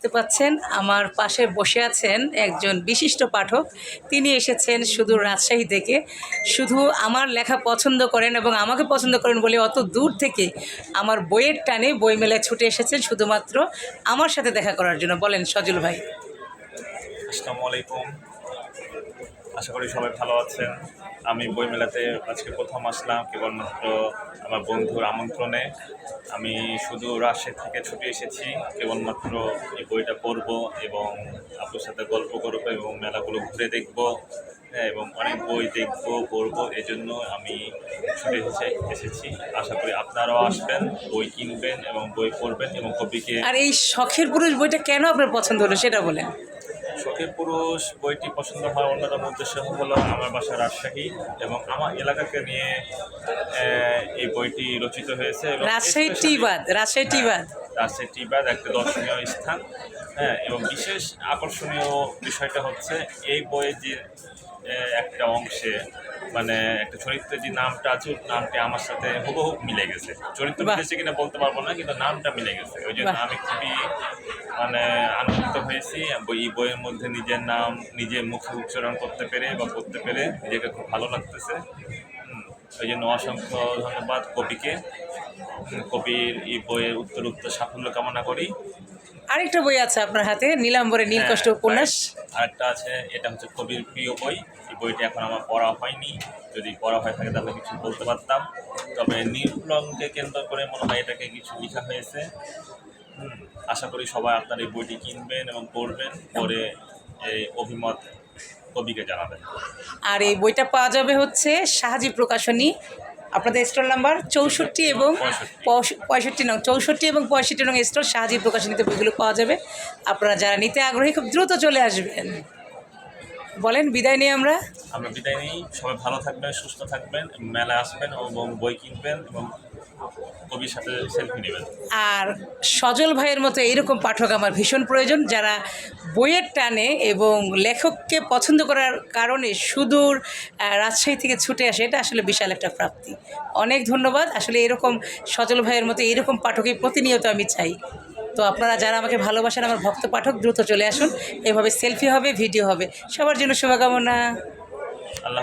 দেখতে পাচ্ছেন আমার পাশে বসে আছেন একজন বিশিষ্ট পাঠক। তিনি এসেছেন শুধু রাজশাহী থেকে, শুধু আমার লেখা পছন্দ করেন এবং আমাকে পছন্দ করেন বলে অত দূর থেকে আমার বইয়ের টানে বইমেলায় ছুটে এসেছেন শুধুমাত্র আমার সাথে দেখা করার জন্য। বলেন সজল ভাই। আসসালামু আলাইকুম। আশা করি সবাই ভালো আছেন। আমি বইমেলাতে আজকে প্রথম আসলাম কেবলমাত্র আমার বন্ধুর আমন্ত্রণে। আমি শুধু রাজশাহী থেকে ছুটে এসেছি কেবলমাত্র এই বইটা পড়ব এবং আপনার সাথে গল্প করবো এবং মেলাগুলো ঘুরে দেখব, হ্যাঁ, এবং অনেক বই দেখব পড়ব। এই জন্য আমি ছুটে এসেছি। আশা করি আপনারাও আসবেন, বই কিনবেন এবং বই পড়বেন এবং কবিকে। আর এই শখের পুরুষ বইটা কেন আপনার পছন্দ হলো সেটা বলেন। শখের পুরুষ বইটি পছন্দ হওয়ার অন্যতম উদ্দেশ্য হলো আমার বাসা রাজশাহী এবং আমার এলাকাকে নিয়ে এই বইটি রচিত হয়েছে। এবং রাজশাহী টিবাদ রাজশাহী টিবাদ একটা দর্শনীয় স্থান, হ্যাঁ, এবং বিশেষ আকর্ষণীয় বিষয়টা হচ্ছে এই বইয়ের যে একটা অংশে মানে একটা চরিত্রের যে নামটা আছে, নামটি আমার সাথে হুবহু মিলে গেছে। চরিত্র মিলেছে কিনা বলতে পারবো না, কিন্তু নামটা মিলে গেছে। ওই জন্য আমি খুবই আনন্দিত হয়েছি। এই বইয়ের মধ্যে নিজের নাম নিজে মুখে উচ্চারণ করতে পেরে বা পড়তে পেরে নিজেকে খুব ভালো লাগতেছে। ওই জন্য অসংখ্য ধন্যবাদ কবিকে। কবির এই বইয়ের উত্তর সাফল্য কামনা করি। আরেকটা বই আছে আপনার হাতে, নীলাম্বরের নীলকষ্ট উপন্যাস। আরেকটা আছে, এটা হচ্ছে কবির প্রিয় বই। এই বইটি এখন আমার পড়া হয়নি, যদি পড়া হয়ে থাকে তাহলে কিছু বলতে পারতাম। তবে নির্মলকে কেন্দ্র করে মনে হয় এটাকে কিছু লেখা হয়েছে। আশা করি সবাই আপনার এই বইটি কিনবেন এবং পড়বেন, পড়ে এই অভিমত কবিকে জানাবেন। আর এই বইটা পাওয়া যাবে হচ্ছে শাহজি প্রকাশনী, আপনাদের স্টল নাম্বার 64 এবং 65 নং, 64 এবং 65 নং স্টল শাহজি প্রকাশনীতে বইগুলো পাওয়া যাবে। আপনারা যারা নিতে আগ্রহী খুব দ্রুত চলে আসবেন। বলেন বিদায় নিয়ে আমরা বিদায় নিই। সবাই ভালো থাকবেন, সুস্থ থাকবেন, মেলায় আসবেন এবং বই কিনবেন এবং কবির সাথে সেলফি নেবেন। আর সজল ভাইয়ের মতো এইরকম পাঠক আমার ভীষণ প্রয়োজন, যারা বইয়ের টানে এবং লেখককে পছন্দ করার কারণে সুদূর রাজশাহী থেকে ছুটে আসে। এটা আসলে বিশাল একটা প্রাপ্তি। অনেক ধন্যবাদ। আসলে এরকম সজল ভাইয়ের মতো এইরকম পাঠকই প্রতিনিয়ত আমি চাই। তো আপনারা যারা আমাকে ভালোবাসেন, আমার ভক্ত পাঠক, দ্রুত চলে আসুন। এভাবে সেলফি হবে, ভিডিও হবে। সবার জন্য শুভকামনা। আল্লাহ।